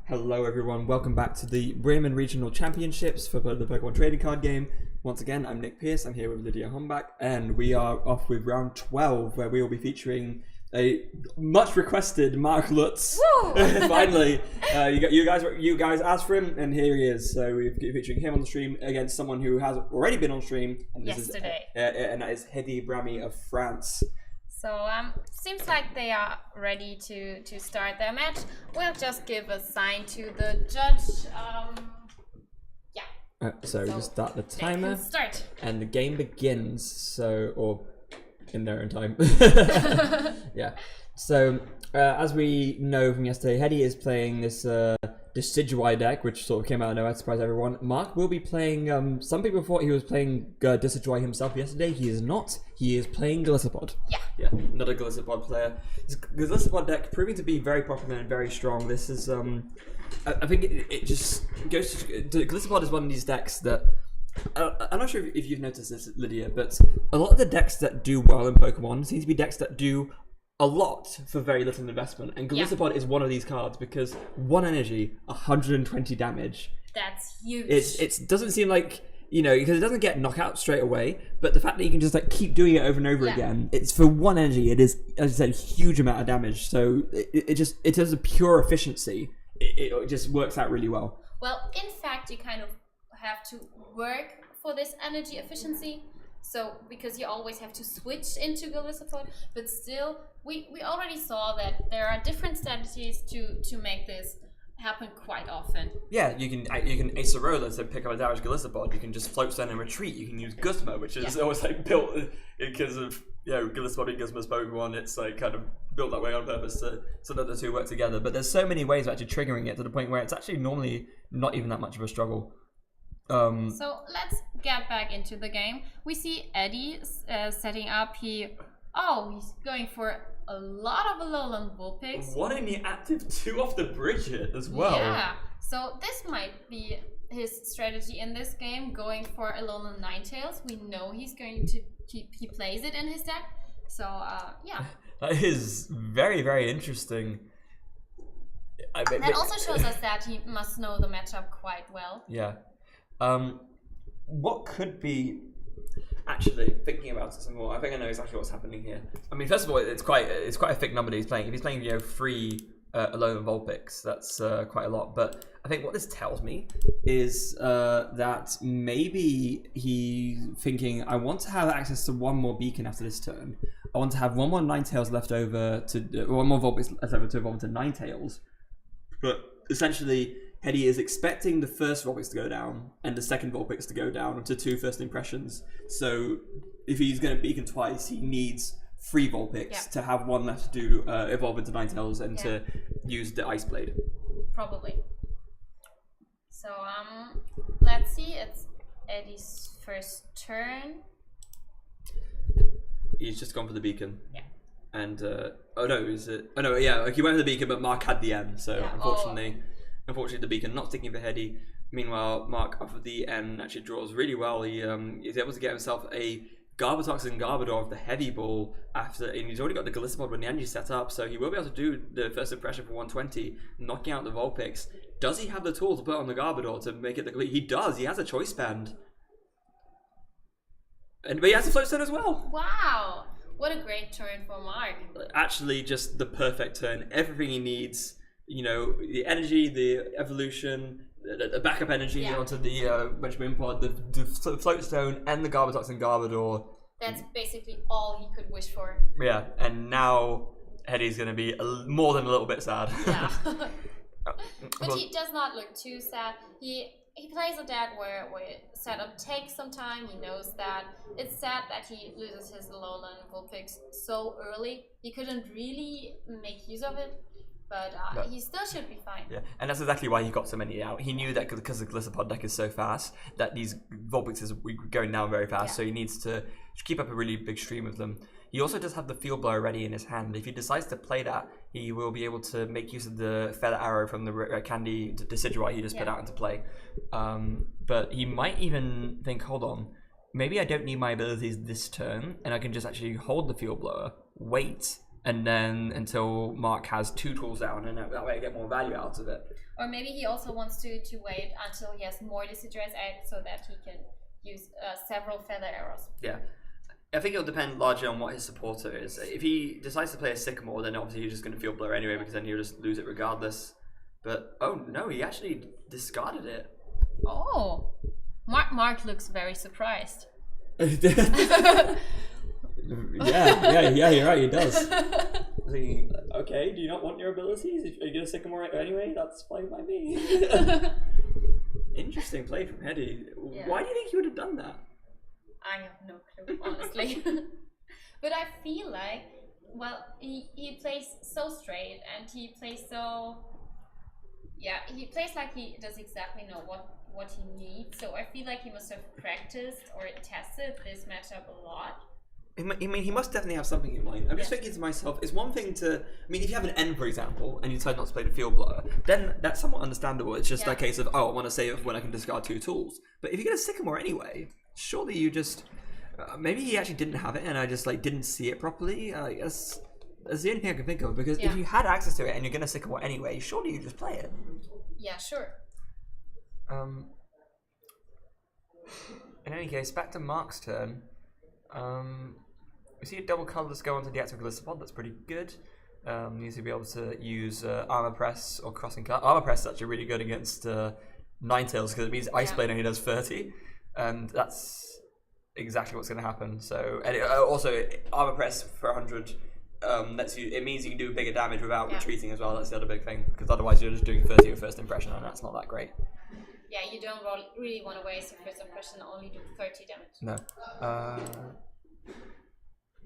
Hello everyone, welcome back to the Bremen Regional Championships for the Pokemon Trading Card Game. Once again, I'm Nick Pierce, I'm here with Lydia Hombach, and we are off with round 12, where we will be featuring a much requested Marc Lutz. Finally, you guys asked for him, and here he is. So we're featuring him on the stream against someone who has already been on stream. And yesterday. And that is Heddi Brahmi of France. So seems like they are ready to start their match. We'll just give a sign to the judge. So we just start the timer. Start. And the game begins. Or in their own time. Yeah. So as we know from yesterday, Heddi is playing this Decidueye deck, which sort of came out of nowhere to surprise everyone. Marc will be playing. Some people thought he was playing Decidueye himself yesterday. He is not. He is playing Golisopod. Yeah, not a Golisopod player. This Golisopod deck proving to be very popular and very strong. This is I think it just goes to Golisopod is one of these decks that I'm not sure if you've noticed this, Lydia, but a lot of the decks that do well in Pokemon seem to be decks that do a lot for very little investment, and Golisopod is one of these cards because 1 energy, 120 damage. That's huge. It doesn't seem like, because it doesn't get knockout straight away, but the fact that you can just like keep doing it over and over again, it's for 1 energy, it is, as I said, a huge amount of damage. So it has a pure efficiency. It just works out really well. Well, in fact, you kind of have to work for this energy efficiency. So, because you always have to switch into Golisopod, but still, we already saw that there are different strategies to make this happen quite often. Yeah, you can Ace a Roller to pick up a damaged Golisopod. You can just float stone and retreat. You can use Guzma, which is always like built because of Golisopod and Guzma's Pokemon. It's like kind of built that way on purpose so that the two work together. But there's so many ways of actually triggering it to the point where it's actually normally not even that much of a struggle. So let's get back into the game. We see Heddi setting up. He's going for a lot of Alolan Vulpix. One in the active 2 off the bridge hit as well. Yeah, so this might be his strategy in this game, going for Alolan Ninetales. We know he's going to he plays it in his deck. So yeah. That is very, very interesting. That also shows us that he must know the matchup quite well. Yeah. What could be actually thinking about it some more? I think I know exactly what's happening here. I mean, first of all, it's quite a thick number that he's playing. If he's playing 3 Alolan Vulpix, that's quite a lot. But I think what this tells me is that maybe he's thinking, I want to have access to 1 more beacon after this turn. I want to have 1 more Ninetales left over to 1 more Vulpix left over to evolve into Ninetales. But essentially, Heddi is expecting the first Vulpix to go down and the second Vulpix to go down to 2 first impressions. So if he's going to beacon twice, he needs 3 Vulpix to have 1 left to do evolve into Ninetales and to use the Ice Blade. Probably. So let's see. It's Heddi's first turn. He's just gone for the beacon. Yeah. And he went for the beacon, but Marc had the N. So Unfortunately, the beacon not sticking for Heddi. Meanwhile, Marc off of the N actually draws really well. He is able to get himself a Garbodor and Garbodor of the Heavy Ball and he's already got the Golisopod when the energy set up, so he will be able to do the first impression for 120, knocking out the Vulpix. Does he have the tool to put on the Garbodor to make it the complete? He does. He has a choice band, but he has a float stone as well. Wow, what a great turn for Marc. Actually, just the perfect turn. Everything he needs. The energy, the evolution, the backup energy onto the Benjamin Pod, the float stone, and the Garbodor and Garbodor. That's basically all he could wish for. Yeah, and now Heddi's going to be more than a little bit sad. Yeah. But he does not look too sad. He plays a deck where setup takes some time. He knows that. It's sad that he loses his Alolan Vulpix so early. He couldn't really make use of it. But he still should be fine. Yeah, and that's exactly why he got so many out. He knew that because the Golisopod deck is so fast, that these Vulpixes are going down very fast, so he needs to keep up a really big stream of them. He also does have the Field Blower ready in his hand. If he decides to play that, he will be able to make use of the Feather Arrow from the Candy Decidueye he just put out into play. But he might even think, hold on, maybe I don't need my abilities this turn, and I can just actually hold the Field Blower, wait, and then until Marc has 2 tools down, and that way I get more value out of it. Or maybe he also wants to wait until he has more Decidueye's egg so that he can use several feather arrows. Yeah. I think it'll depend largely on what his supporter is. If he decides to play a Sycamore, then obviously he's just going to Field Blower anyway, because then he'll just lose it regardless. But, oh no, he actually discarded it. Oh. Marc looks very surprised. Yeah, you're right, he does. Thinking, okay, do you not want your abilities? Are you going to Sycamore it anyway? That's fine by me. Interesting play from Heddi. Yeah. Why do you think he would have done that? I have no clue, honestly. But I feel like, well, he plays so straight, and he plays so... Yeah, he plays like he does exactly know what he needs. So I feel like he must have practiced or tested this matchup a lot. I mean, he must definitely have something in mind. I'm just thinking to myself, it's one thing to... I mean, if you have an N, for example, and you decide not to play the Field Blower, then that's somewhat understandable. It's just a case of, oh, I want to save when I can discard 2 tools. But if you get a Sycamore anyway, surely you just... maybe he actually didn't have it, and I just didn't see it properly. I guess that's the only thing I can think of. Because if you had access to it and you're going to Sycamore anyway, surely you just play it. Yeah, sure. In any case, back to Marc's turn. We see a double colourless go onto the active Golisopod. That's pretty good. Needs to be able to use Armor Press or Crossing Cut. Armor Press is actually really good against Ninetales because it means Ice Blade only does 30, and that's exactly what's going to happen. So, and also Armor Press for 100 lets you. It means you can do bigger damage without retreating as well. That's the other big thing, because otherwise you're just doing 30 with first impression, and that's not that great. Yeah, you don't really want to waste your first impression and only do 30 damage. No.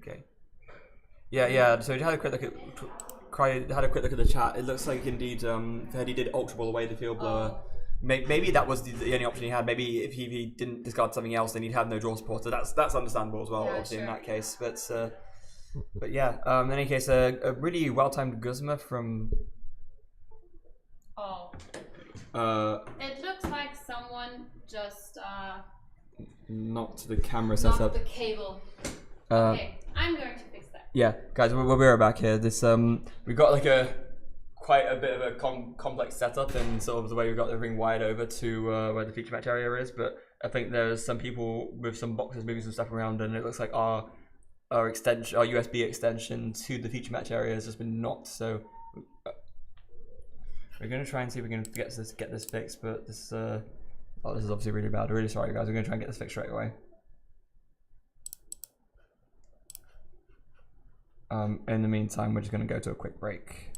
Okay. Yeah. So we had a quick look at the chat. It looks like indeed Heddi did Ultra Ball away the Field Blower. Maybe that was the only option he had. Maybe if he didn't discard something else, then he'd have no draw supporter. That's understandable as well, obviously, in that case. But yeah. In any case, a really well-timed Guzma from. Oh. It looks like someone just knocked the camera setup. Knocked the cable. Okay, I'm going to fix that. Yeah, guys, we'll be right back here. This we've got quite a bit of a complex setup, and sort of the way we've got everything wired over to where the feature match area is. But I think there's some people with some boxes moving some stuff around, and it looks like our USB extension to the feature match area has just been knocked. So we're going to try and see if we can get this fixed. But this this is obviously really bad. We're really sorry, guys. We're going to try and get this fixed straight away. In the meantime, we're just going to go to a quick break.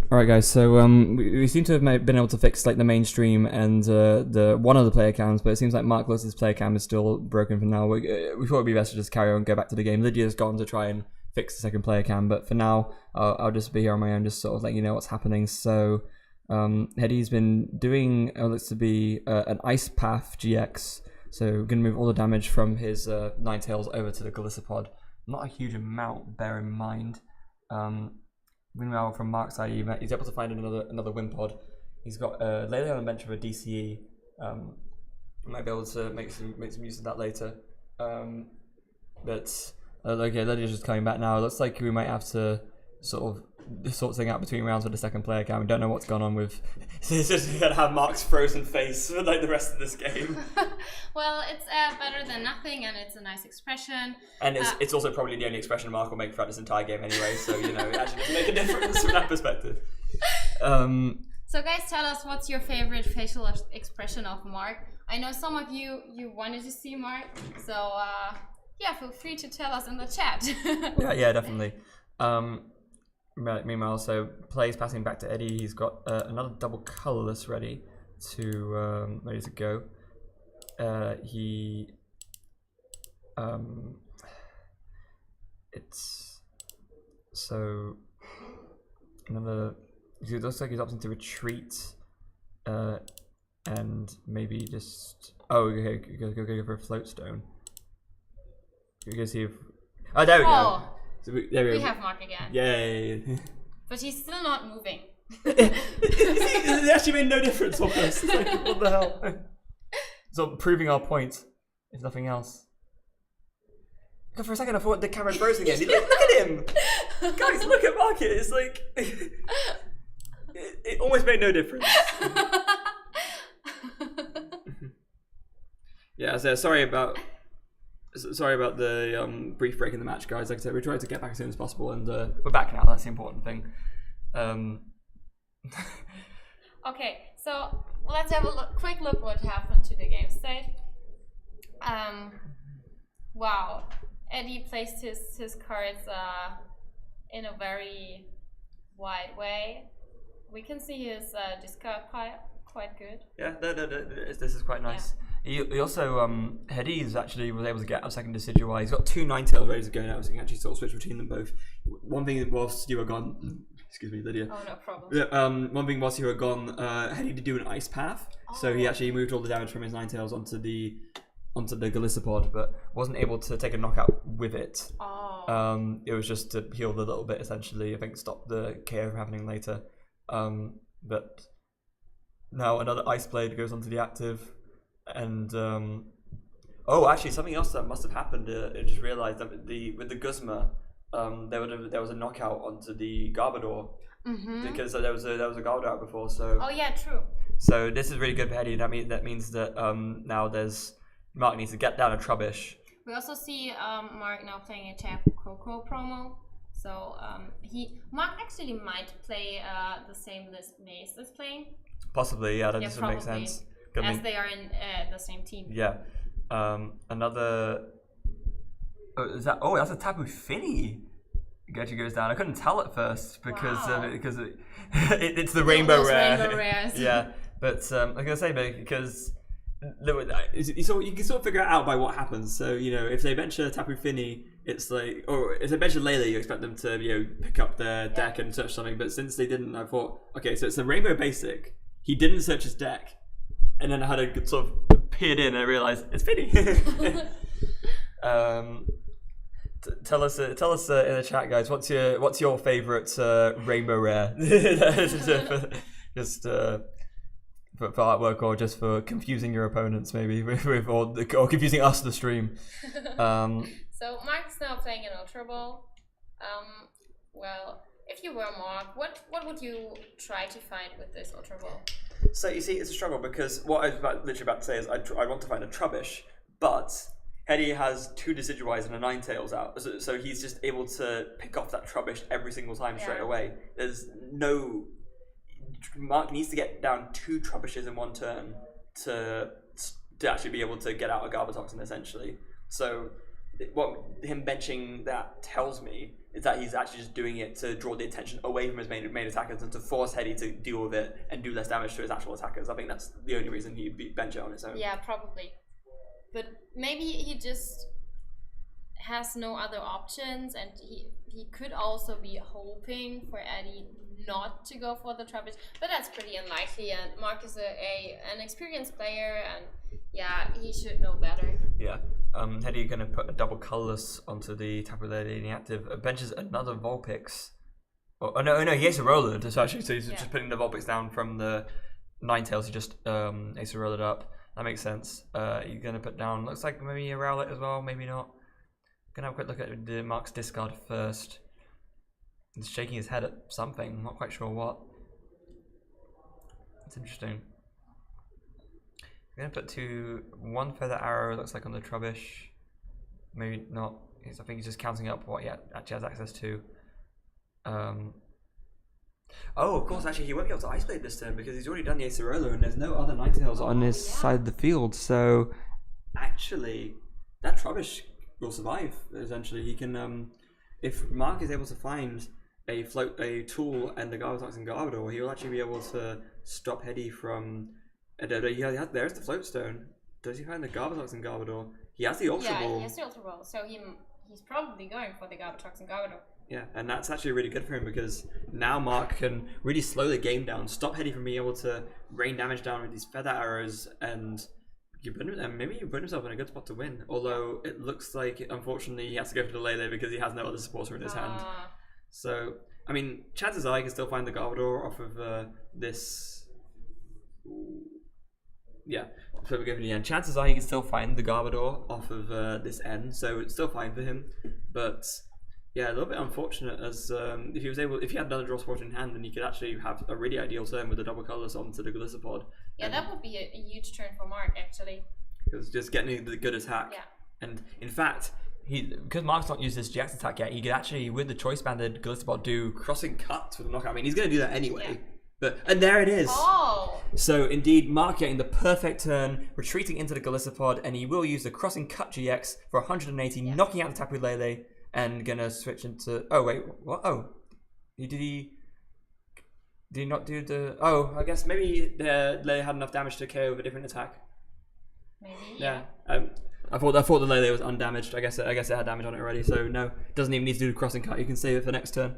Alright guys, so we seem to have been able to fix the mainstream and the one of the player cams, but it seems like Marc Lutz's player cam is still broken for now. We thought it'd be best to just carry on and go back to the game. Lydia's gone to try and fix the second player cam, but for now I'll just be here on my own, just sort of letting you know what's happening. So Heddi's been doing looks to be an Ice Path GX, so we're going to move all the damage from his Ninetales over to the Golisopod. Not a huge amount, bear in mind. Meanwhile, from Marc's side, he's able to find another Wimpod. He's got Lele on the bench of a DCE. Might be able to make some use of that later. But okay, Lydia's just coming back now. It looks like we might have to sort something out between rounds with the second player cam. We don't know what's gone on with. It's just gonna have Marc's frozen face for the rest of this game. Well, it's better than nothing, and it's a nice expression. And it's also probably the only expression Marc will make throughout this entire game anyway. So it actually doesn't make a difference from that perspective. So guys, tell us what's your favorite facial expression of Marc. I know some of you wanted to see Marc, so yeah, feel free to tell us in the chat. yeah, definitely. Meanwhile, so plays passing back to Heddi. He's got another double colorless ready to go. It's so another. It looks like he's opting to retreat, and maybe just okay, go for a float stone. You can see if there we go. So we have Marc again. Yay! But he's still not moving. It actually made no difference on this. It's like, what the hell? So proving our point, if nothing else. For a second, I thought the camera froze again. Look at him, guys! Look at Marc. It's like it almost made no difference. Yeah. So sorry about the brief break in the match, guys. Like I said, we tried to get back as soon as possible, and we're back now. That's the important thing. Okay, so let's have a quick look what happened to the game state. Wow, Heddi placed his cards in a very wide way. We can see his discard pile quite good. Yeah, this is quite nice. Yeah. He also Heddi was able to get a second Decidueye. He's got 2 Ninetales ready to go now, so he can actually sort of switch between them both. One thing whilst you were gone, excuse me, Lydia. Oh, no problem. Yeah, one thing whilst you were gone, Heddi did do an ice path, so he actually moved all the damage from his Ninetales onto the Golisopod, but wasn't able to take a knockout with it. Oh. It was just to heal a little bit, essentially. I think stop the KO from happening later. But now another Ice Blade goes onto the active, and actually something else that must have happened. I just realised that with the Guzma, there was a knockout onto the Garbodor, because there was a Garbodor out before. So oh yeah, true. So this is really good for Heddi. That means that now Marc needs to get down a Trubbish. We also see Marc now playing a Tap Coco promo. So Marc actually might play the same list Mace is playing. Possibly, yeah, that doesn't make sense. As they are in the same team. Yeah. Another. That's a Tapu Fini. Actually goes down. I couldn't tell at first because it's the rainbow rare. Rainbow rares. Yeah, but I was gonna say because you can sort of figure it out by what happens. So if they venture Tapu Fini, it's like, or if they venture Layla, you expect them to pick up their deck and search something. But since they didn't, I thought, okay, so it's a rainbow basic. He didn't search his deck, and then I had to sort of peered in and I realized it's Fini. Tell us in the chat, guys. What's your favorite rainbow rare? Just for artwork, or just for confusing your opponents, maybe or confusing us, the stream. So Marc's now playing an Ultra Ball. Well, if you were Marc, what would you try to find with this Ultra Ball? So you see, it's a struggle because what I was literally about to say is I want to find a Trubbish, but Heddi has 2 Decidueyes and a Ninetales out, so he's just able to pick off that Trubbish every single time straight away. Marc needs to get down 2 Trubbishes in one turn to actually be able to get out a Garbotoxin, essentially. So what him benching that tells me is that he's actually just doing it to draw the attention away from his main attackers and to force Heddi to deal with it and do less damage to his actual attackers. I think that's the only reason he'd bench it on his own. Yeah, probably. But maybe he just has no other options, and he could also be hoping for Heddi not to go for the Trubbish, but that's pretty unlikely. And Marc is an experienced player, and yeah, he should know better. Yeah. Heddi going to put a double colorless onto the Tapu Lele in the active. Benches another Vulpix. Oh no, he Ace Roller actually. So he's just putting the Vulpix down from the Ninetales. He just Ace Roller up. That makes sense. You're going to put down, looks like maybe a Rowlet as well, maybe not. Going to have a quick look at the Marc's discard first. He's shaking his head at something, I'm not quite sure what. It's interesting. I'm going to put one Feather Arrow, looks like on the Trubbish. Maybe not. I think he's just counting up what he actually has access to. Oh, of course, actually, he won't be able to Ice Blade this turn because he's already done the Acerola and there's no other Ninetales on his side of the field. So, actually, that Trubbish will survive, essentially. He can, if Marc is able to find a tool and the Garbotox and Garbodor, he will actually be able to stop Heddi from... there's the Float Stone. Does he find the Garbotox and Garbodor? He has the Ultra Ball. Yeah, he has the Ultra Ball, so he's probably going for the Garbotox and Garbodor. Yeah, and that's actually really good for him because now Marc can really slow the game down, stop Heddi from being able to rain damage down with these feather arrows, and maybe you put himself in a good spot to win. Although it looks like, unfortunately, he has to go for the Lele because he has no other supporter in his hand. So, I mean, chances are he can still find the Garbodor off of this. Yeah, so we're going to the end. Chances are he can still find the Garbodor off of this end, so it's still fine for him. But yeah, a little bit unfortunate as if he had another draw spot in hand, then he could actually have a really ideal turn with the double colors onto the Golisopod. Yeah, that would be a huge turn for Marc actually. Because just getting the good attack. Yeah. And in fact, because Marc's not used his GX attack yet, he could actually, with the choice banded Golisopod, do crossing cuts for the knockout. I mean, he's going to do that anyway. Yeah. And there it is. Oh. So indeed, Marc getting the perfect turn, retreating into the Golisopod, and he will use the crossing cut GX for 180, knocking out the Tapu Lele, and gonna switch into. Oh wait, what? Oh, did he not do the? Oh, I guess maybe the Lele had enough damage to KO with a different attack. Maybe. Yeah. I thought the Lele was undamaged. I guess it had damage on it already. So no, doesn't even need to do the crossing cut. You can save it for next turn.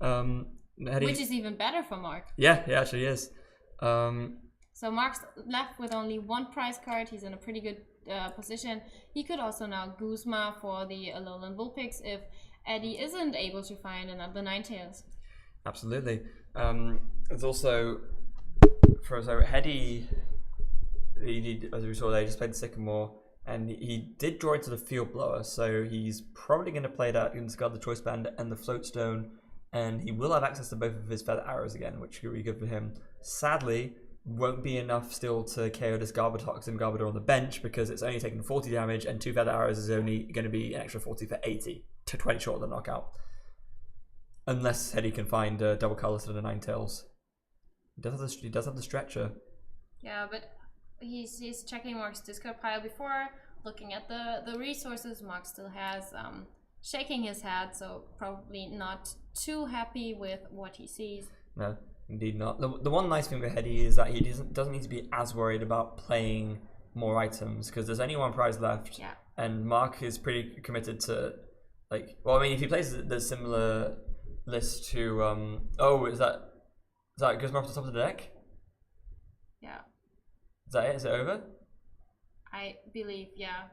Heddi, which is even better for Marc. Yeah, it actually is. So Marc's left with only one prize card. He's in a pretty good position. He could also now Guzma for the Alolan Vulpix if Heddi isn't able to find another Ninetales. Absolutely. There's also Heddi. As we saw there, he just played the Sycamore, and he did draw into the Field Blower, so he's probably going to play that and discard the Choice Band and the Float Stone, and he will have access to both of his Feather Arrows again, which could be good for him. Sadly, won't be enough still to KO this Garbotox and Garbodor on the bench because it's only taking 40 damage, and 2 Feather Arrows is only going to be an extra 40 for 80 to 20 short of the knockout. Unless Heddi can find double colors to the Ninetales. He does have the Stretcher. Yeah, but he's checking Marc's discard pile before looking at the resources Marc still has, shaking his head, so probably not too happy with what he sees. No, indeed not. The one nice thing with Heddi is that he doesn't need to be as worried about playing more items because there's only one prize left. Yeah. And Marc is pretty committed to, if he plays the similar list to, is that Guzma off the top of the deck? Yeah. Is that it? Is it over? I believe, yeah.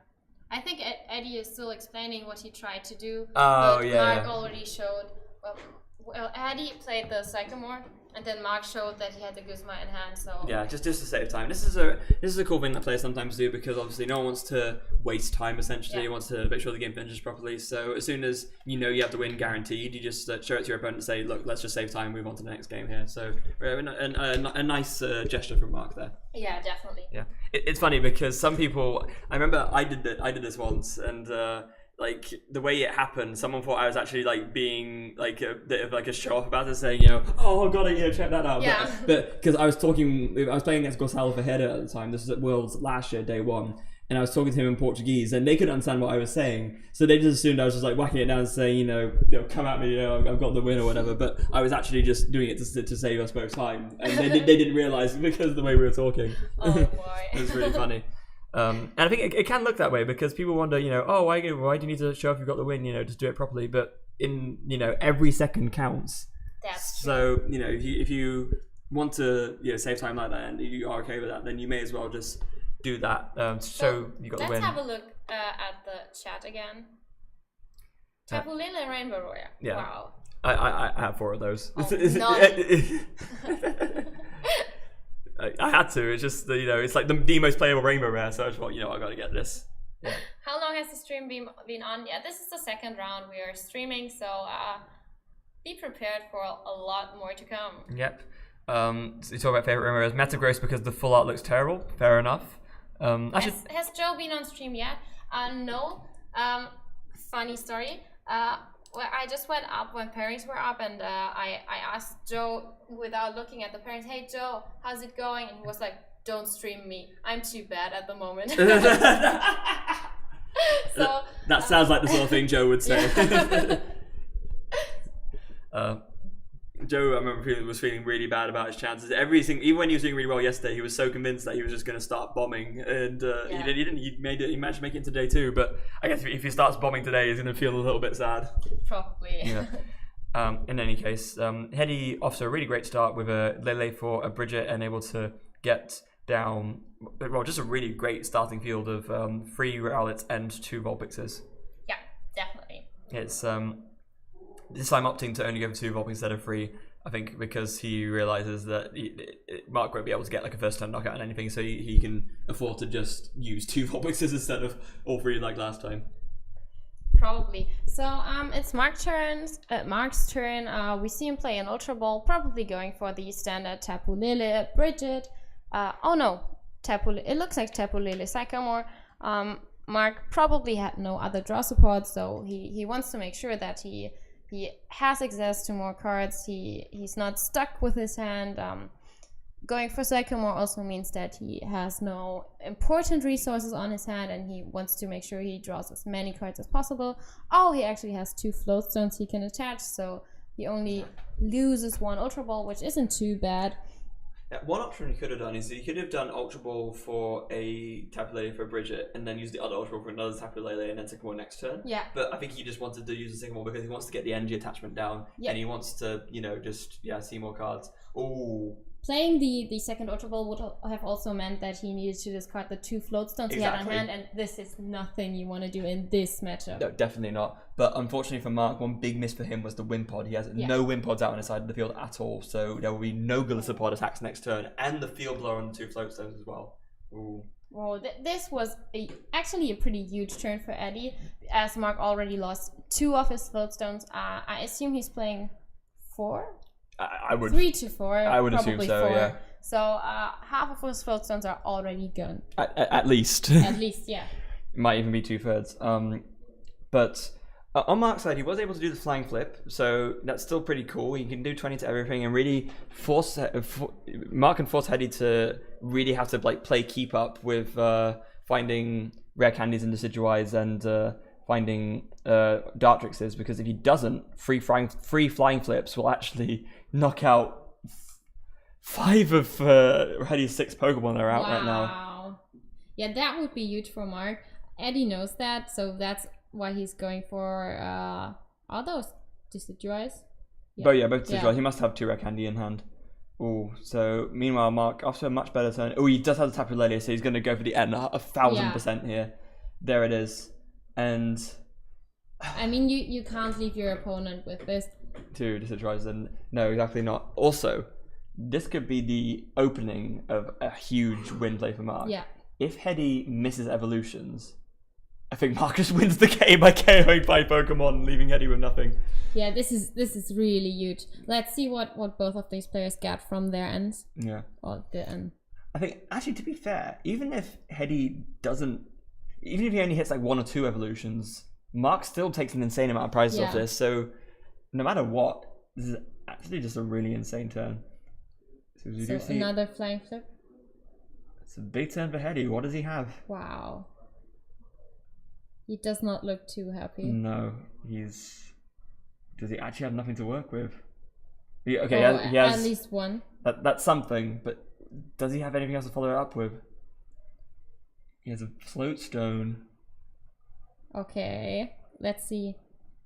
I think Heddi is still explaining what he tried to do. Oh, but yeah. Marc already showed. Well, Heddi played the Sycamore, and then Marc showed that he had the Guzma in hand. So yeah, just to save time. This is a cool thing that players sometimes do because obviously no one wants to waste time. Essentially, you want to make sure the game finishes properly. So as soon as you know you have the win guaranteed, you just show it to your opponent and say, "Look, let's just save time, move on to the next game here." So a nice gesture from Marc there. Yeah, definitely. Yeah, it's funny because some people. I remember I did this once and. The way it happened, someone thought I was actually being a bit of a show off about it, saying, oh god, check that out. Yeah. But because I was playing against Gonçalo Ferreira at the time. This was at Worlds last year, day 1, and I was talking to him in Portuguese, and they couldn't understand what I was saying, so they just assumed I was just whacking it down and saying, come at me, I've got the win or whatever. But I was actually just doing it to save us both time, and they didn't realise because of the way we were talking. Oh boy, it was really funny. And I think it can look that way because people wonder, why do you need to show if you've got the win, just do it properly. But every second counts. That's true. So, if you want to, save time like that and you are okay with that, then you may as well just do that. So you got the win. Let's have a look at the chat again. Tapu Lele and Rainbow Warrior. Yeah. Wow. I have 4 of those. Oh, I had to. It's just it's like the most playable rainbow rare. So I just thought, I got to get this. Yeah. How long has the stream been on? Yeah, this is the second round we are streaming, so be prepared for a lot more to come. Yep. So you talk about favorite rainbow rares. Metagross because the full art looks terrible. Fair enough. Has Joe been on stream yet? No. Funny story. Well, I just went up when pairings were up, and I asked Joe without looking at the pairings, "Hey Joe, how's it going?" And he was like, "Don't stream me. I'm too bad at the moment." So that sounds like the sort of thing Joe would say. Joe, I remember was feeling really bad about his chances. Everything, even when he was doing really well yesterday, he was so convinced that he was just going to start bombing, and he didn't. He managed to make it into day 2, but I guess if he starts bombing today, he's going to feel a little bit sad. Probably. Yeah. In any case, Heddi off to a really great start with a Lele for a Bridget and able to get down, well, just a really great starting field of 3 Rowlets and 2 Vulpixes. Yeah, definitely. It's this time opting to only go for 2 Vulpix instead of 3, I think, because he realizes that Marc won't be able to get like a first turn knockout on anything, so he can afford to just use 2 Vulpixes instead of all 3 like last time. Probably. So it's Marc's turn. We see him play an Ultra Ball, probably going for the standard Tapu Lele, Bridget. Oh no, it looks like Tapu Lele Sycamore. Marc probably had no other draw support, so he wants to make sure that he has access to more cards. He's not stuck with his hand. Going for Sycamore also means that he has no important resources on his hand, and he wants to make sure he draws as many cards as possible. Oh, he actually has 2 float stones he can attach, so he only loses 1 Ultra Ball, which isn't too bad. Yeah, one option he could have done is he could have done Ultra Ball for a Tapu Lele for a Bridget, and then use the other Ultra Ball for another Tapu Lele, and then Sycamore next turn. Yeah. But I think he just wanted to use the Sycamore because he wants to get the energy attachment down, and he wants to, just see more cards. Ooh. Playing the second Ultra Ball would have also meant that he needed to discard the 2 float stones he had on hand, and this is nothing you want to do in this matchup. No, definitely not. But unfortunately for Marc, one big miss for him was the Wind Pod. He has no Wind Pods out on his side of the field at all, so there will be no Golisopod attacks next turn, and the Field Blower on the 2 float stones as well. Ooh. Well, this was actually a pretty huge turn for Heddi, as Marc already lost 2 of his float stones. I assume he's playing 4? I would 3 to 4. I would assume so. 4. Yeah. So half of his float stones are already gone. At least. At least, yeah. It might even be 2/3. But on Marc's side, he was able to do the flying flip, so that's still pretty cool. He can do 20 to everything and really force Marc can force Heddi to really have to play keep up with finding rare candies and Decidueyes and finding Dartrixes, because if he doesn't, free flying flips will actually knock out 5 of Heddi's 6 Pokemon that are out right now. Wow. Yeah, that would be huge for Marc. Heddi knows that, so that's why he's going for are those Decidueyes? Yeah. Both Decidueyes. He must have 2 rare candy in hand. Oh, so meanwhile, Marc, after a much better turn. Oh, he does have the Tapu Lele, so he's going to go for the N 1,000% here. There it is. And I mean, you can't leave your opponent with this. 2 Decidueyes, and no, exactly not. Also, this could be the opening of a huge win play for Marc. Yeah. If Heddi misses evolutions, I think Marc just wins the game by KOing 5 Pokemon, leaving Heddi with nothing. Yeah, this is really huge. Let's see what both of these players get from their ends. Yeah. Or the end. I think, actually, to be fair, even if Heddi even if he only hits like 1 or 2 evolutions, Marc still takes an insane amount of prizes off this, so no matter what, this is actually just a really insane turn. So another flying flip? It's a big turn for Heddi. What does he have? Wow. He does not look too happy. No, does he actually have nothing to work with? He has at least 1. That's something, but does he have anything else to follow it up with? He has a float stone. Okay, let's see.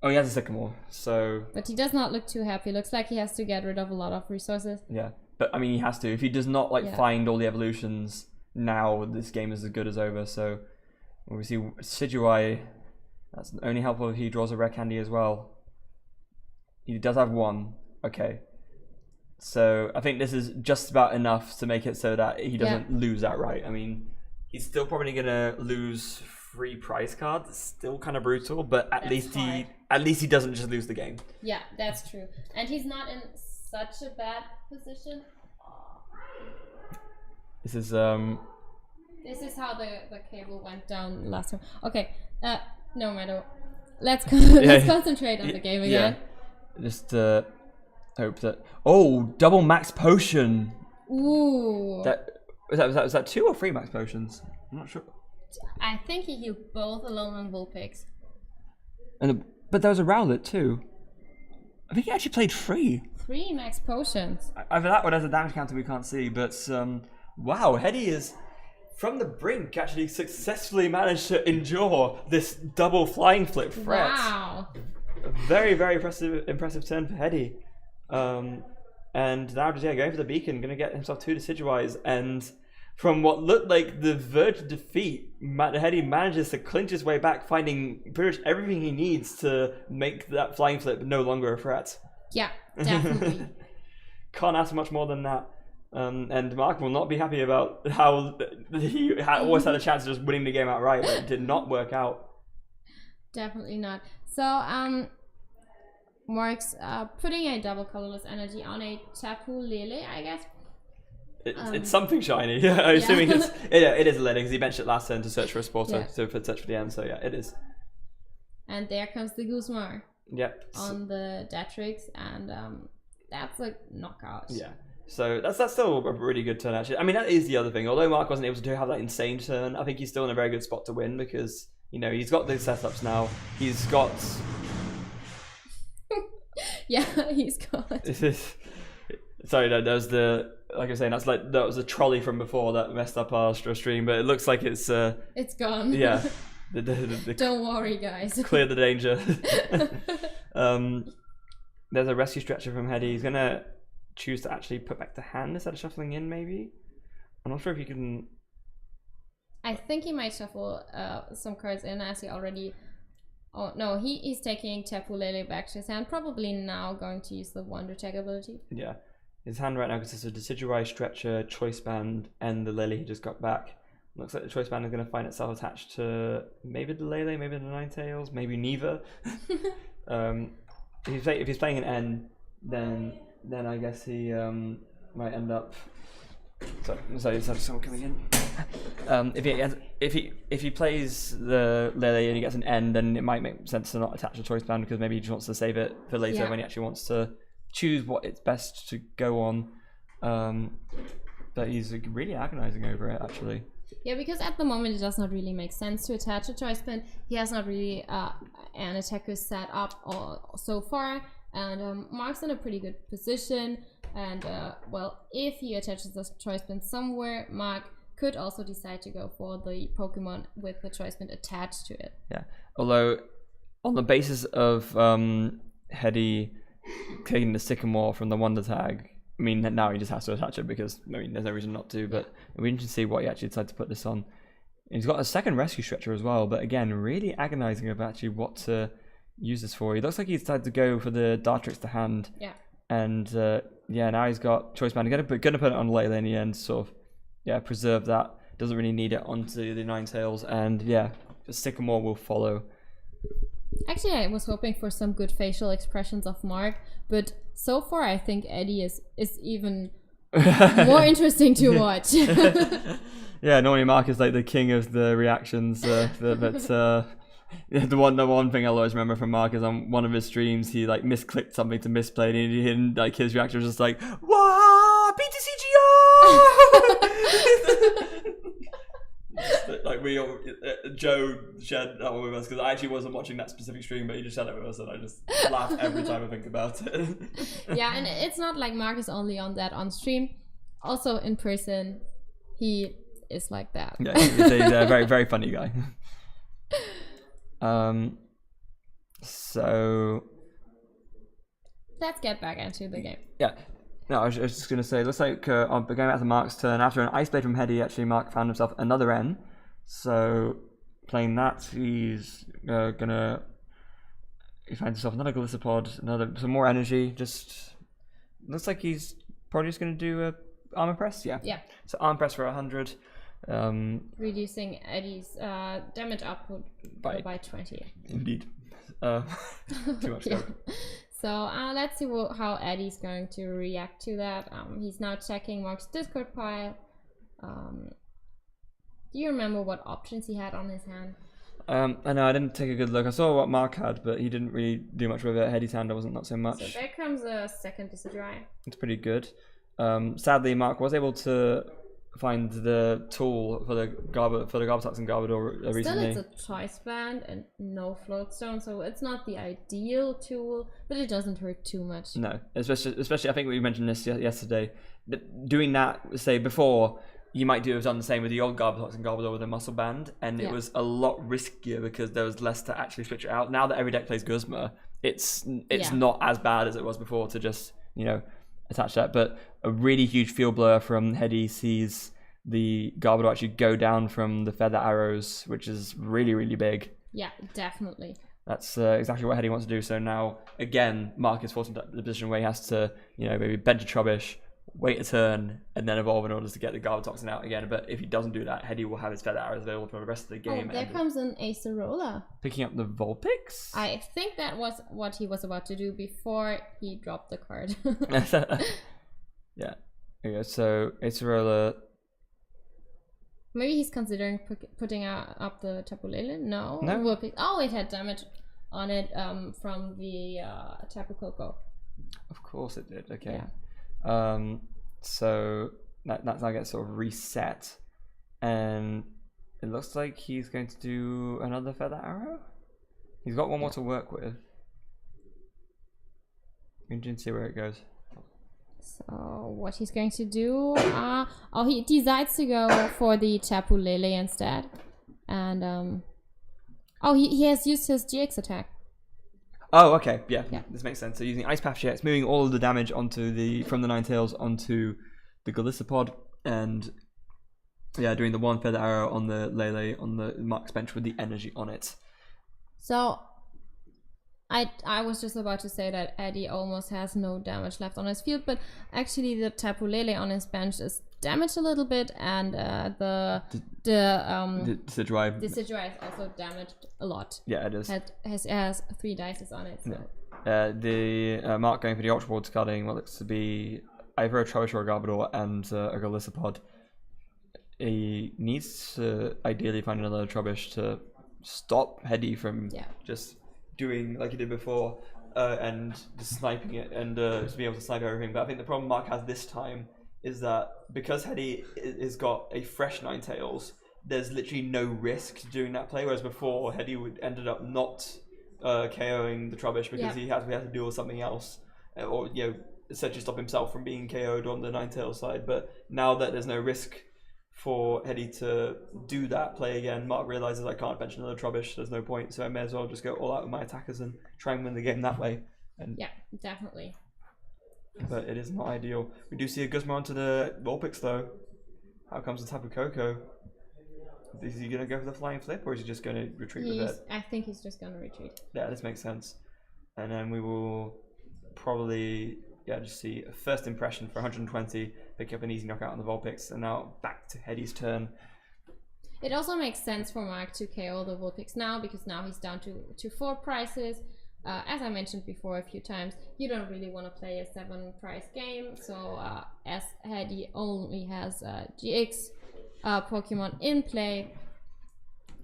Oh, he has a Sycamore, so... But he does not look too happy. Looks like he has to get rid of a lot of resources. Yeah, but I mean, he has to. If he does not find all the evolutions now, this game is as good as over. So we see Decidueye. That's only helpful if he draws a rare candy as well. He does have 1. Okay. So I think this is just about enough to make it so that he doesn't lose outright. I mean, he's still probably gonna lose 3 prize cards. It's still kind of brutal, but at least he doesn't just lose the game. Yeah, that's true. And he's not in such a bad position. This is how the cable went down last time. Okay, no matter. let's concentrate on the game again. Yeah. Just hope that. Oh, double max potion. Ooh. Was that 2 or 3 max potions? I'm not sure. I think he healed both Alolan and Vulpix. But there was a Rowlet too. I think he actually played 3. 3 max potions. Either that one has a damage counter we can't see, but wow, Heddi is from the brink actually successfully managed to endure this double flying flip threat. Wow. A very, very impressive turn for Heddi. And now just going for the beacon, gonna get himself 2 Decidueyes, and from what looked like the verge of defeat, Heddi manages to clinch his way back, finding pretty much everything he needs to make that flying flip no longer a threat. Yeah, definitely. Can't ask much more than that. And Mark will not be happy about how he always had a chance of just winning the game outright, but it did not work out. Definitely not. So, Mark's putting a double colorless energy on a Tapu Lele, I guess. It's something shiny. I'm assuming it is a Lele, because he benched it last turn to search for a Sporter, so for search for the end. So yeah, it is. And there comes the Guzmar. Yep. On the Datrix, and that's a knockout. Yeah. So that's still a really good turn actually. I mean, that is the other thing. Although Mark wasn't able to have that insane turn, I think he's still in a very good spot to win, because he's got those setups now. He's got. Yeah, he's got. Sorry, that was the. Like I was saying, that was a trolley from before that messed up our stream, but it looks like it's. It's gone. Yeah. Don't worry, guys. Clear the danger. There's a rescue stretcher from Heddi. He's gonna choose to actually put back to hand instead of shuffling in. Maybe. I'm not sure if you can. I think he might shuffle some cards in, as he already. Oh no, he's taking Tapu Lele back to his hand. Probably now going to use the Wonder Tag ability. Yeah. His hand right now consists of Decidueye, Stretcher, Choice Band, and the Lele he just got back. Looks like the Choice Band is going to find itself attached to maybe the Lele, maybe the Ninetales, maybe neither. If he's playing an N, then I guess he might end up. Sorry, is that someone coming in? If he plays the Lele and he gets an N, then it might make sense to not attach the Choice Band, because maybe he just wants to save it for later when he actually wants to choose what it's best to go on. But he's really agonizing over it actually. Yeah, because at the moment it does not really make sense to attach a Choice Band. He has not really an attacker set up so far, and Mark's in a pretty good position. And well, if he attaches the Choice Band somewhere, Mark could also decide to go for the Pokemon with the Choice Band attached to it. Yeah, although on the basis of Heddi taking the Sycamore from the Wonder Tag, I mean, now he just has to attach it, because there's no reason not to, but we need to see what he actually decides to put this on. And he's got a second rescue stretcher as well, but again, really agonizing about actually what to use this for. He looks like he's decided to go for the Dartrix to hand. Yeah. And now he's got Choice Band. Gonna put it on Lele in the end, sort of, preserve that. Doesn't really need it onto the Ninetales, and the Sycamore will follow. Actually, I was hoping for some good facial expressions of Mark, but so far I think Eddie is even more interesting to watch. Yeah, normally Mark is like the king of the reactions, but the one thing I'll always remember from Mark is on one of his streams he like misclicked something to misplay, and like his reaction was just like, "Wow, BTCGO!" Like we all, Joe shared that one with us, because I actually wasn't watching that specific stream, but he just shared it with us, and I just laugh every time I think about it. Yeah, and it's not like Mark is only on that on stream. Also in person, he is like that. Yeah, he's a very, very funny guy. So let's get back into the game. Yeah. No, I was just going to say, looks like going back to Mark's turn, after an Ice Blade from Heddi, actually Mark found himself another N. So playing that, he's he finds himself another Golisopod, some more energy. Just looks like he's probably just going to do a Armor Press. Yeah. So Armor Press for 100. Reducing Eddie's damage output by 20. Indeed. Too much. So let's see how Eddie's going to react to that. He's now checking Mark's Discord pile. Do you remember what options he had on his hand? I know I didn't take a good look. I saw what Mark had, but he didn't really do much with it. Heddy's hand wasn't not so much. So there comes a second Decidueye. It's pretty good. Sadly, Mark was able to find the tool for the Garbodor and Garbodor recently. Still, it's a choice band and no float stone, so it's not the ideal tool, but it doesn't hurt too much. No, especially I think we mentioned this yesterday. Doing that, say before, you might have done the same with the old Garbodor and Garbodor with a muscle band, and it was a lot riskier because there was less to actually switch it out. Now that every deck plays Guzma, it's not as bad as it was before to just attach that. But a really huge field blur from Heddi sees the Garbodor actually go down from the feather arrows, which is really, really big. Yeah, definitely. That's exactly what Heddi wants to do. So now, again, Mark is forced into the position where he has to, maybe bench a Trubbish, wait a turn, and then evolve in order to get the Garbotoxin out again. But if he doesn't do that, Heddi will have his feather arrows available for the rest of the game. Oh, there comes an Acerola. Picking up the Vulpix? I think that was what he was about to do before he dropped the card. Yeah. Okay, so Acerola. Maybe he's considering putting up the Tapu Lele? No. Vulpix. Oh, it had damage on it from the Tapu Koko. Of course it did. Okay. Yeah. So that's now gets sort of reset, and it looks like he's going to do another feather arrow. He's got one more to work with. We can see where it goes. So what he's going to do? He decides to go for the Tapu Lele instead, and he has used his GX attack. Oh, okay, yeah, this makes sense. So using Ice Path GX, moving all of the damage from the Ninetales onto the Golisopod, and doing the one feather arrow on the Lele on the Mark's bench with the energy on it. So I was just about to say that Heddi almost has no damage left on his field, but actually the Tapu Lele on his bench is damaged a little bit, and the Decidueye is also damaged a lot. Yeah, it is. Has 3 dices on it. So. Yeah. The Mark going for the Ultra Ball, discarding what looks to be either a Trubbish or a Garbodor and a Golisopod. He needs to ideally find another Trubbish to stop Heddi from just doing like he did before and just sniping it and just being able to snipe everything. But I think the problem Mark has this time is that because Heddi has got a fresh Ninetales, there's literally no risk to doing that play, whereas before Heddi ended up not KOing the Trubbish because he had to deal with something else, or essentially stop himself from being KO'd on the Ninetales side. But now that there's no risk for Heddi to do that play again, Mark realizes I can't bench another Trubbish, there's no point, so I may as well just go all out with my attackers and try and win the game that way. And yeah, definitely. But it is not ideal. We do see a Guzma onto the Vulpix though. How comes the Tapu Koko? Is he going to go for the flying flip, or is he just going to retreat with it? I think he's just going to retreat. Yeah, this makes sense. And then we will probably just see a first impression for 120, pick up an easy knockout on the Vulpix, and now back to Heddi's turn. It also makes sense for Mark to KO the Vulpix now, because now he's down to 4 prices. As I mentioned before a few times, you don't really want to play a 7-price game, so as Heddi only has GX Pokemon in play,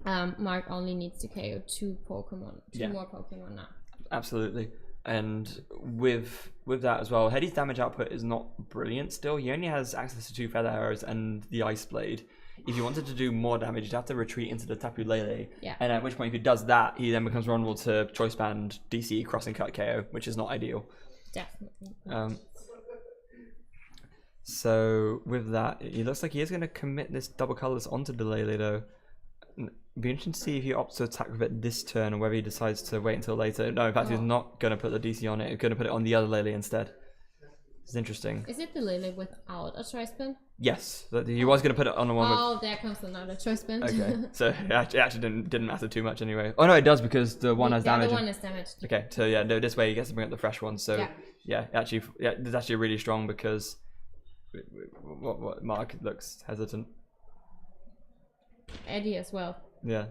Mark only needs to KO 2 more Pokemon now. Absolutely. And with that as well, Heddi's damage output is not brilliant still. He only has access to 2 feather arrows and the Ice Blade. If you wanted to do more damage, you'd have to retreat into the Tapu Lele. Yeah. And at which point, if he does that, he then becomes vulnerable to Choice Band, DC, Crossing Cut, KO, which is not ideal. Definitely. So with that, it looks like he is going to commit this double colorless onto the Lele though. It'd be interesting to see if he opts to attack with it this turn, or whether he decides to wait until later. No, in fact, he's not going to put the DC on it. He's going to put it on the other Lele instead. It's interesting. Is it the Lele without a Choice Band? Yes, he was going to put it on the one with... Oh, there comes another Choice Band. Okay, so it actually didn't matter too much anyway. Oh no, it does, because the one has damage. The one is damaged. Okay, so this way he gets to bring up the fresh one. So actually, it's actually really strong, because what Mark looks hesitant. Heddi as well. Yeah.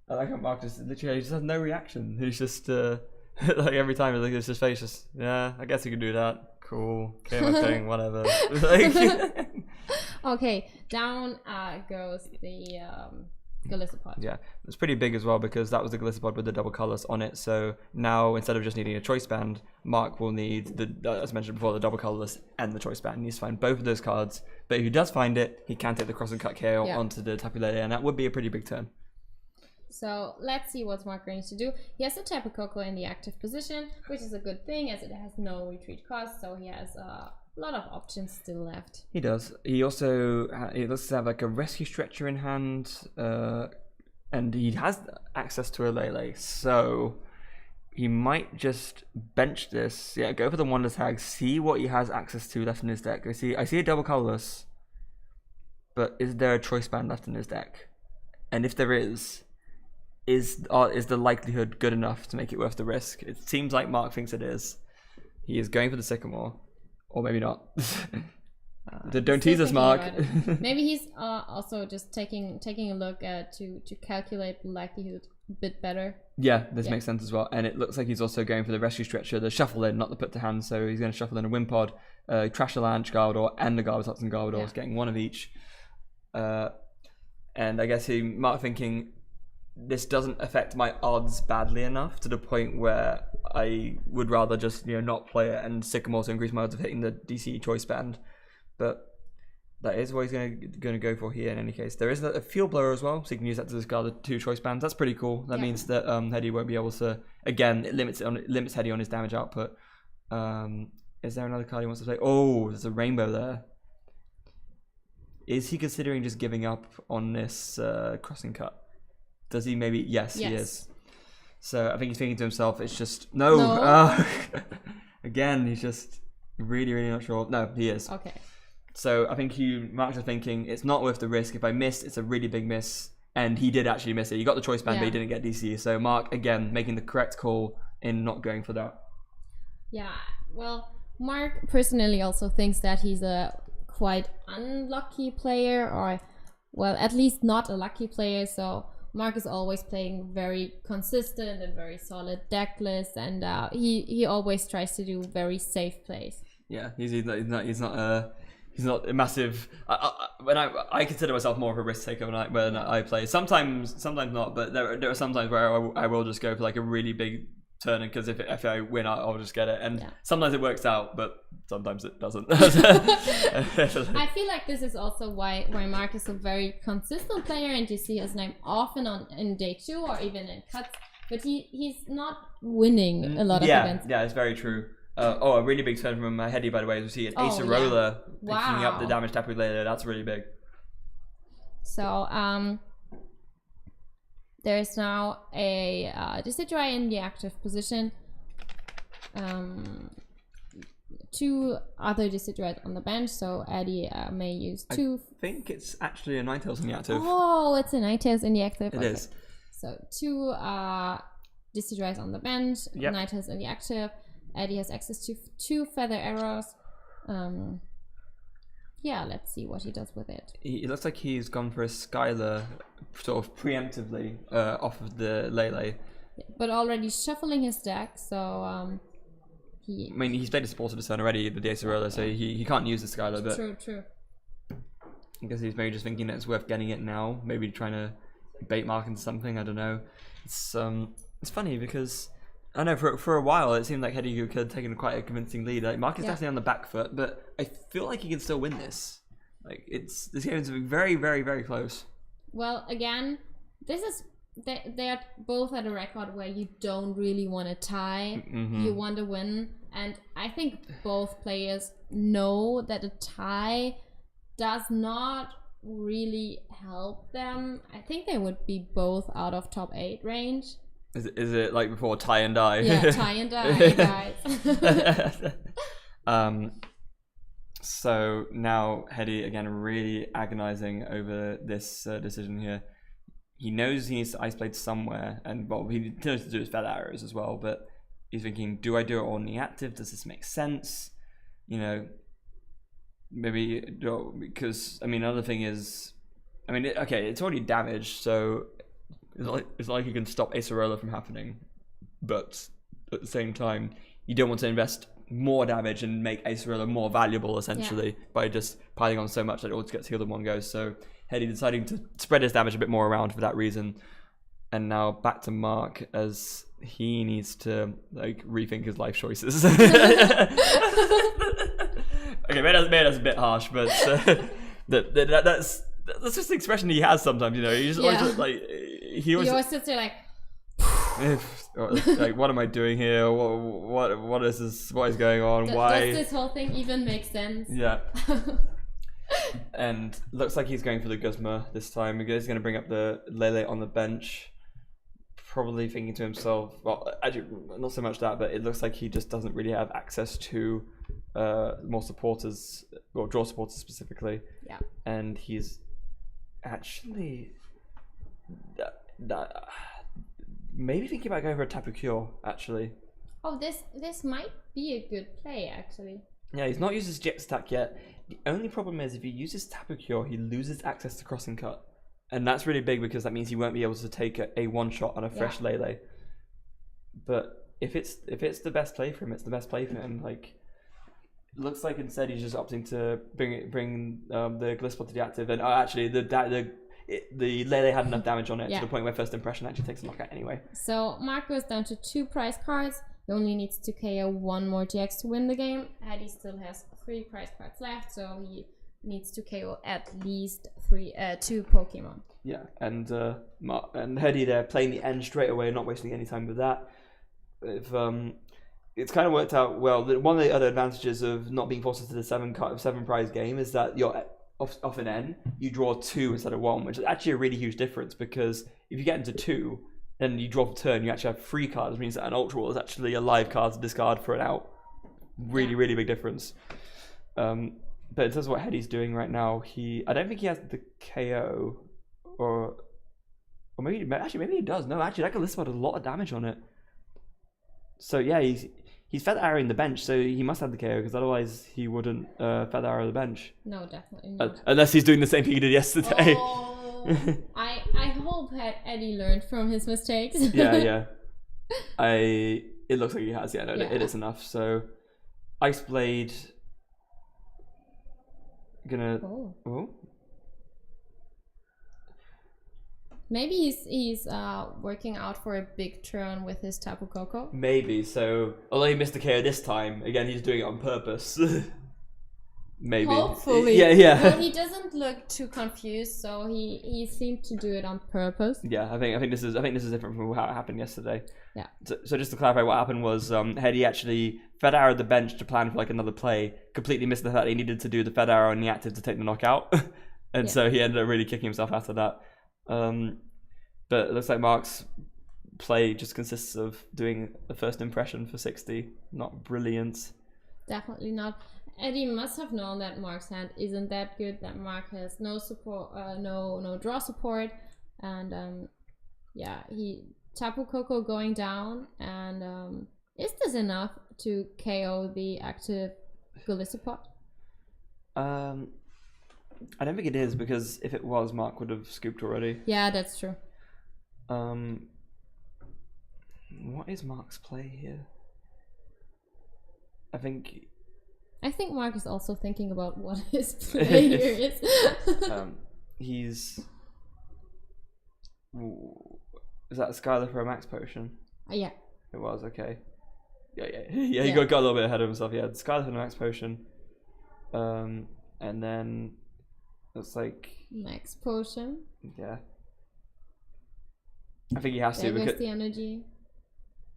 I like how Mark just has no reaction. He's just like every time it's his face just I guess you can do that. Cool. Okay, my thing, whatever. Okay, down goes the Golisopod. Yeah, it's pretty big as well because that was the Golisopod with the double colorless on it. So now instead of just needing a choice band, Mark will need as mentioned before, the double colorless and the choice band. He needs to find both of those cards. But if he does find it, he can take the cross and cut KO onto the Tapu Lele, and that would be a pretty big turn. So let's see what Mark going to do. He has a Tapu Koko in the active position, which is a good thing as it has no retreat cost. So he has a lot of options still left. He does. He also he looks to have like a rescue stretcher in hand, and he has access to a Lele. So he might just bench this. Yeah, go for the Wonder Tag. See what he has access to left in his deck. I see a double colorless, but is there a choice band left in his deck? And if there is the likelihood good enough to make it worth the risk? It seems like Mark thinks it is. He is going for the Sycamore, or maybe not. Don't tease us, Mark. Maybe he's also just taking a look to calculate the likelihood a bit better. Yeah, this makes sense as well. And it looks like he's also going for the rescue stretcher, the shuffle in, not the put to hand. So he's going to shuffle in a Wimpod, Trash the Lanch, Garbodor, and the Garbatops and Garbodors, getting one of each. And I guess Mark thinking, this doesn't affect my odds badly enough to the point where I would rather just not play it and Sycamore to increase my odds of hitting the DC choice band. But that is what he's going to go for here in any case. There is a Field Blower as well, so you can use that to discard the 2 choice bands. That's pretty cool. That means that Heddi won't be able to, again, it limits Heddi on his damage output. Is there another card he wants to play? Oh, there's a Rainbow there. Is he considering just giving up on this Crossing Cut? Does he maybe? Yes, he is. So I think he's thinking to himself, it's just, no. Again, he's just really, really not sure. No, he is. Okay. So I think Mark's are thinking, it's not worth the risk. If I miss, it's a really big miss. And he did actually miss it. He got the choice band, but he didn't get DC. So Mark, again, making the correct call in not going for that. Yeah, well, Mark personally also thinks that he's a quite unlucky player, or, well, at least not a lucky player. So Mark is always playing very consistent and very solid deck lists, and he always tries to do very safe plays. Yeah, he's not a massive. I consider myself more of a risk taker when I play. Sometimes not, but there are some times where I will just go for like a really big turn, because if I win, I'll just get it. And sometimes it works out, but sometimes it doesn't. I feel like this is also why Mark is a very consistent player, and you see his name often in day 2 or even in cuts, but he's not winning a lot of events. Yeah, it's very true. A really big turn from Heddi, by the way, is we see an Acerola picking up the damage Tapu Lele. That's really big. So there's now a Decidueye in the active position. 2 other Decidueyes on the bench, so Heddi may use 2. I think it's actually a Ninetales in the active. Oh, it's a Ninetales in the active. It is. So 2 Decidueyes on the bench, Ninetales in the active. Heddi has access to 2 Feather Arrows. Let's see what he does with it. It looks like he's gone for a Skylar sort of preemptively off of the Lele. But already shuffling his deck, so he's played a supporter this turn already, the Acerola, so he can't use the Skylar, but True. I guess he's maybe just thinking that it's worth getting it now, maybe trying to bait Mark into something, I don't know. It's funny because I know for a while it seemed like Heddi could have taken quite a convincing lead. Like Mark is definitely on the back foot, but I feel like he can still win this. Like this game is very, very, very close. Well, again, they are both at a record where you don't really want to tie. You want to win, and I think both players know that a tie does not really help them. I think they would be both out of top 8 range. Is it like before tie and die? Yeah, tie and die, guys. So now Heddi again really agonizing over this decision here. He knows he needs to Ice Blade somewhere, and well, he knows to do his Feather Arrows as well. But he's thinking, do I do it on the active? Does this make sense? Maybe because another thing is, it's already damaged, so. It's like you can stop Acerola from happening, but at the same time, you don't want to invest more damage and make Acerola more valuable essentially by just piling on so much that it all gets healed in one go. So Heddi deciding to spread his damage a bit more around for that reason. And now back to Marc as he needs to like rethink his life choices. Okay, maybe that's a bit harsh, but that's just the expression he has sometimes. You know, he just always like he always sits there like. Like, what am I doing here? What is this? What is going on? Why does this whole thing even make sense? Yeah. And looks like he's going for the Guzma this time. He's going to bring up the Lele on the bench. Probably thinking to himself, well, actually, not so much that, but it looks like he just doesn't really have access to more supporters, or draw supporters specifically. Yeah. And he's actually maybe thinking about going for a Tapu Cure, actually. Oh, this might be a good play, actually. Yeah, he's not used his Jet Stack yet. The only problem is if he uses Tapu Cure, he loses access to Crossing Cut. And that's really big because that means he won't be able to take a one-shot on a fresh Lele. But if it's the best play for him, it's the best play for him. Like, it looks like instead he's just opting to bring the Golisopod to the active. And actually, the Lele had enough damage on it to the point where First Impression actually takes a knockout anyway. So Marc goes down to 2 prize cards. He only needs to KO 1 more GX to win the game. Heddi still has 3 prize cards left, so he needs to KO at least 2 Pokemon. Yeah, and Heddi there playing the end straight away, not wasting any time with that. It's kind of worked out well. One of the other advantages of not being forced into the 7 prize game is that you're off an N, you draw 2 instead of 1, which is actually a really huge difference because if you get into 2 and you draw a turn, you actually have 3 cards, which means that an Ultra Ball is actually a live card to discard for an out. Really big difference. But in terms of what Heddi's doing right now, I don't think he has the KO, or maybe he does. No, actually, that Golisopod has a lot of damage on it. So yeah, he's Feather Arrowing the bench, so he must have the KO because otherwise he wouldn't Feather Arrow the bench. No, definitely not. Unless he's doing the same thing he did yesterday. Oh, I hope Heddi learned from his mistakes. Yeah. It looks like he has. Yeah, no, it is enough. So Ice Blade. Maybe he's working out for a big turn with his Tapu Koko. Maybe. So although he missed the KO this time, again he's doing it on purpose. Maybe. Hopefully. Yeah. Well, he doesn't look too confused, so he seemed to do it on purpose. Yeah, I think this is different from how it happened yesterday. Yeah. So just to clarify, what happened was Heddi actually Fed Arrow the bench to plan for like another play, completely missed the fact he needed to do the Fed Arrow and the active to take the knockout, and so he ended up really kicking himself after that. But it looks like Marc's play just consists of doing the First Impression for 60. Not brilliant. Definitely not. Heddi must have known that Marc's hand isn't that good, that Marc has no support, no draw support, and Tapu Koko going down, and is this enough to KO the active Golisopod? I don't think it is, because if it was, Marc would have scooped already. Yeah, that's true. What is Marc's play here? I think Marc is also thinking about what his play here is. Is that a Skylar for a max potion? Yeah. It was, okay. Yeah. He got a little bit ahead of himself. Yeah, Skylar for the max potion. And then it's like max potion. Yeah. I think he has to because the energy.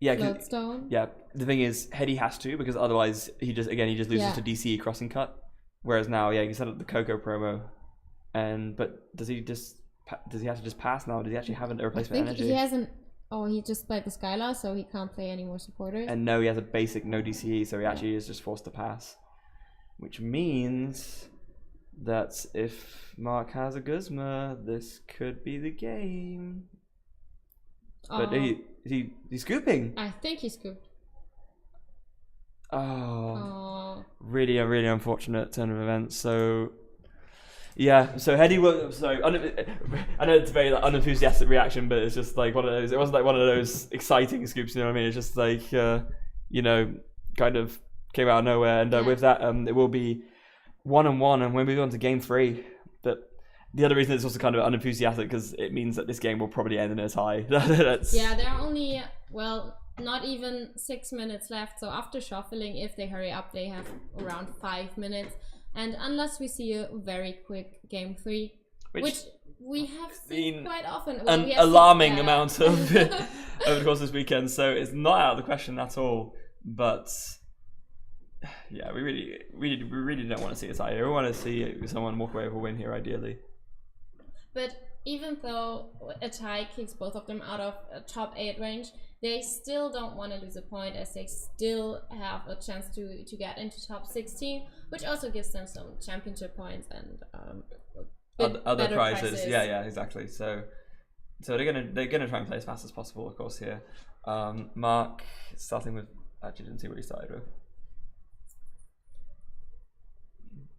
Yeah, Floatstone. Yeah. The thing is, Heddi has to, because otherwise he just loses to DCE crossing cut. Whereas now, he set up the Coco promo, but does he have to just pass now? Does he actually have a replacement energy? He hasn't. Oh, he just played the Skylar, so he can't play any more supporters. And no, he has a basic no DCE, so he actually is just forced to pass. Which means that if Marc has a Guzma, this could be the game. But he's scooping. I think he scooped. Oh. Really unfortunate turn of events. So yeah, so Heddi was I know it's a very unenthusiastic reaction, but it's just like one of those. It wasn't like one of those exciting scoops. You know what I mean? It's just like kind of came out of nowhere. And with that, it will be 1-1, and we'll move on to game 3. But the other reason it's also kind of unenthusiastic because it means that this game will probably end in a tie. Yeah, there are only, well, not even 6 minutes left. So after shuffling, if they hurry up, they have around 5 minutes. And unless we see a very quick game 3, which we have seen quite often. Well, an alarming amount of over the course of this weekend. So it's not out of the question at all. But yeah, we really don't want to see a tie here. We want to see someone walk away with a win here, ideally. But even though a tie kicks both of them out of a top 8 range, they still don't want to lose a point, as they still have a chance to get into top 16, which also gives them some championship points and other prizes. Yeah, exactly. So they're gonna try and play as fast as possible, of course. Here, Mark, starting with, actually didn't see what he started with.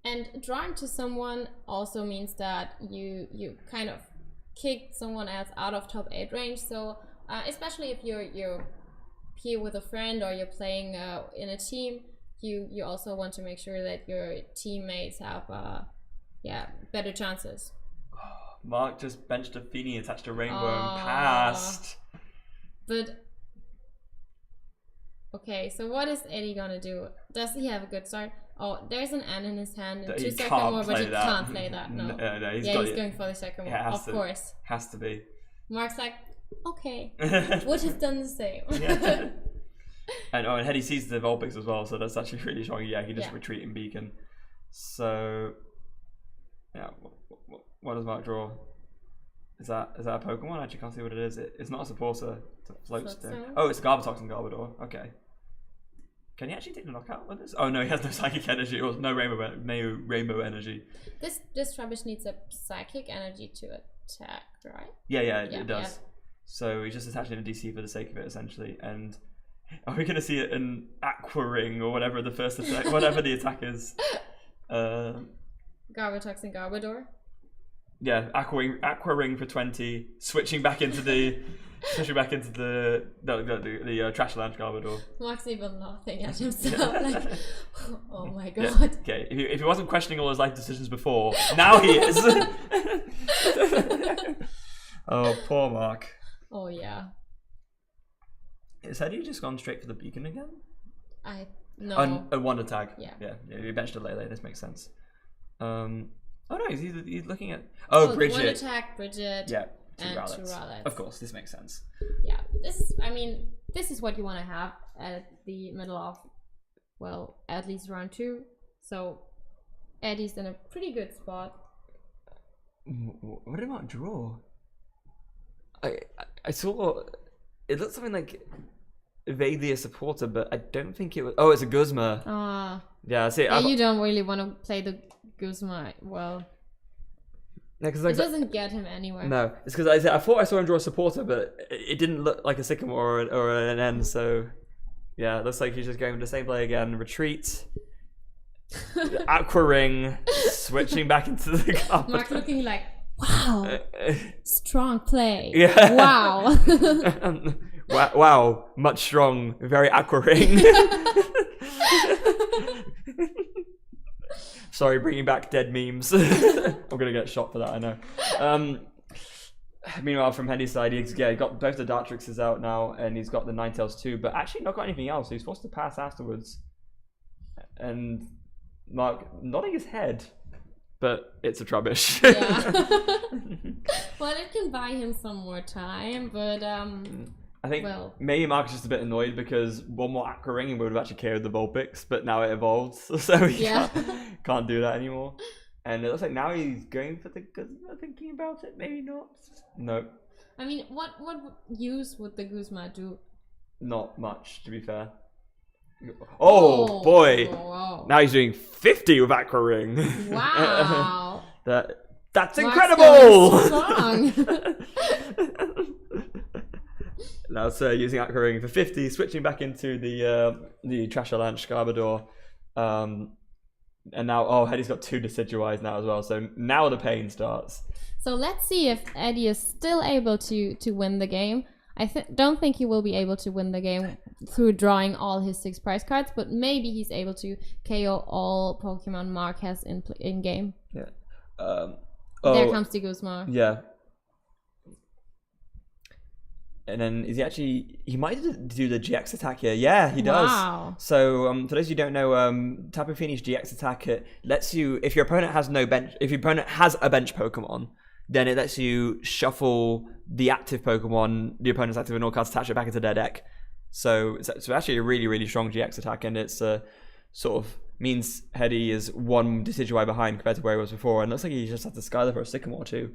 And drawing to someone also means that you kind of kick someone else out of top 8 range. So especially if you're here with a friend or you're playing in a team, you also want to make sure that your teammates have better chances. Mark just benched a Feeny, attached a rainbow, and passed. But okay, so what is Eddie gonna do? Does he have a good start? Oh, there's an N in his hand. And 2 second more, but he can't play that. No. He's going for the second one. Of course. Has to be. Mark's like, okay. Would have done the same. And Heddi sees the Vulpix as well, so that's actually really strong. Yeah, he just retreat in Beacon. So yeah, what does Mark draw? Is that a Pokemon? I actually can't see what it is. It's not a supporter. It's a Floatstone. Oh, it's Garbodor and Garbodor. Okay. Can he actually take the knockout with this? Oh no, he has no psychic energy or no rainbow energy. This Trubbish needs a psychic energy to attack, right? Yeah, it does. Yeah. So he's just attaching a DC for the sake of it, essentially. And are we going to see an Aqua Ring or whatever the first attack, whatever the attack is? Garbotox and Garbodor. Yeah, Aqua Ring for 20, switching back into the Trash Land Garbodor. Mark's even laughing at himself, like, oh my god. Yeah. Okay, if he wasn't questioning all his life decisions before, now he is. Oh, poor Mark. Oh yeah. Has Heddi just gone straight for the Beacon again? No. A Wonder Tag. Yeah. He benched a Lele. This makes sense. Oh no, he's looking at Bridget. One attack, Bridget. Yeah. Two Rowlets. Of course, this makes sense. Yeah, this is what you want to have at the middle of, well, at least round 2. So Eddie's in a pretty good spot. What did Mark draw? I saw it looked something like vaguely a supporter, but I don't think it was. Oh, it's a Guzma. Yeah, see. Yeah, you don't really want to play the Guzma. Well. Yeah, it doesn't get him anywhere. No, it's because I thought I saw him draw a supporter, but it didn't look like a Sycamore or an N. So yeah, it looks like he's just going with the same play again. Retreat, Aqua Ring, switching back into the Garbodor. Mark looking like, wow, strong play. Yeah. Wow. Wow, much strong, very Aqua Ring. Sorry, bringing back dead memes. I'm gonna get shot for that, I know. Meanwhile, from Heddi's side, he's got both the Dartrixes out now, and he's got the Ninetales too, but actually not got anything else, so he's forced to pass afterwards. And Mark nodding his head, but it's a Trubbish. Yeah. Well, it can buy him some more time, but I think maybe Mark is just a bit annoyed because one more Aqua Ring and would have actually KO'd the Vulpix, but now it evolved, so he can't do that anymore. And it looks like now he's going for the Guzma, thinking about it. Maybe not. No. I mean, what use would the Guzma do? Not much, to be fair. Oh boy! Wow. Now he's doing 50 with Aqua Ring. Wow! That's incredible! Strong. Now it's using Aqua Ring for 50, switching back into the Trash Avalanche Garbodor. And now, Heddi's got 2 Decidueyes now as well, so now the pain starts. So let's see if Eddie is still able to win the game. don't think he will be able to win the game through drawing all his 6 prize cards, but maybe he's able to KO all Pokemon Mark has in game. Yeah. There comes the Guzma. Yeah. And then is he might do the GX attack here. Yeah, he does. Wow. So for those who don't know, Tapu Fini's GX attack, it lets you, if your opponent has a bench Pokemon, then it lets you shuffle the active Pokemon, the opponent's active and all cards, attach it back into their deck. So it's actually a really, really strong GX attack, and it's sort of means Heddi is 1 Decidueye behind compared to where he was before, and it looks like he just has to Skylar for a Sycamore too.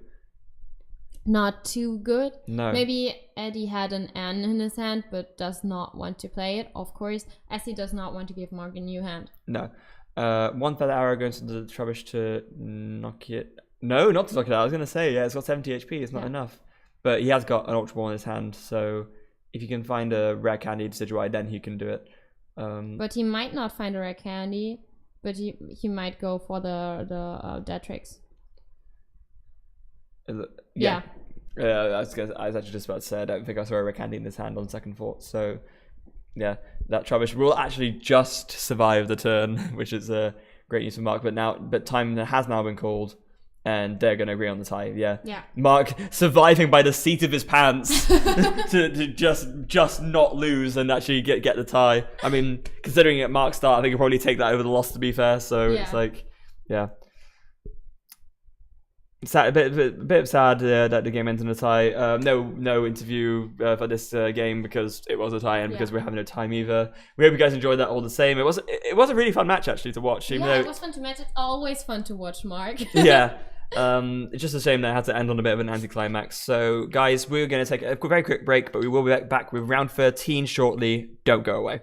Not too good. No. Maybe Eddie had an N in his hand, but does not want to play it, of course, as he does not want to give Mark a new hand. No. 1 Feather Arrow goes into the Trubbish to knock it. No, not to knock it out. I was going to say, yeah, it's got 70 HP. It's not enough. But he has got an Ultra Ball in his hand, so if you can find a Rare Candy Decidueye, then he can do it. But he might not find a Rare Candy, but he might go for the Deatrix. Yeah. I was actually just about to say, I don't think I saw a Rare Candy in his hand on second thought. So, yeah, that Trubbish will actually just survive the turn, which is great news for Mark. But time has now been called, and they're going to agree on the tie. Yeah. Mark surviving by the seat of his pants to just not lose and actually get the tie. I mean, considering at Mark's start, I think he'll probably take that over the loss, to be fair. So it's like, yeah. Sad, a bit sad that the game ended in a tie. No interview for this game because it was a tie, and because we're having no time either. We hope you guys enjoyed that all the same. It was a really fun match actually to watch. It was fun to match. It's always fun to watch, Mark. Yeah. It's just a shame that it had to end on a bit of an anticlimax. So guys, we're going to take a very quick break, but we will be back with round 13 shortly. Don't go away.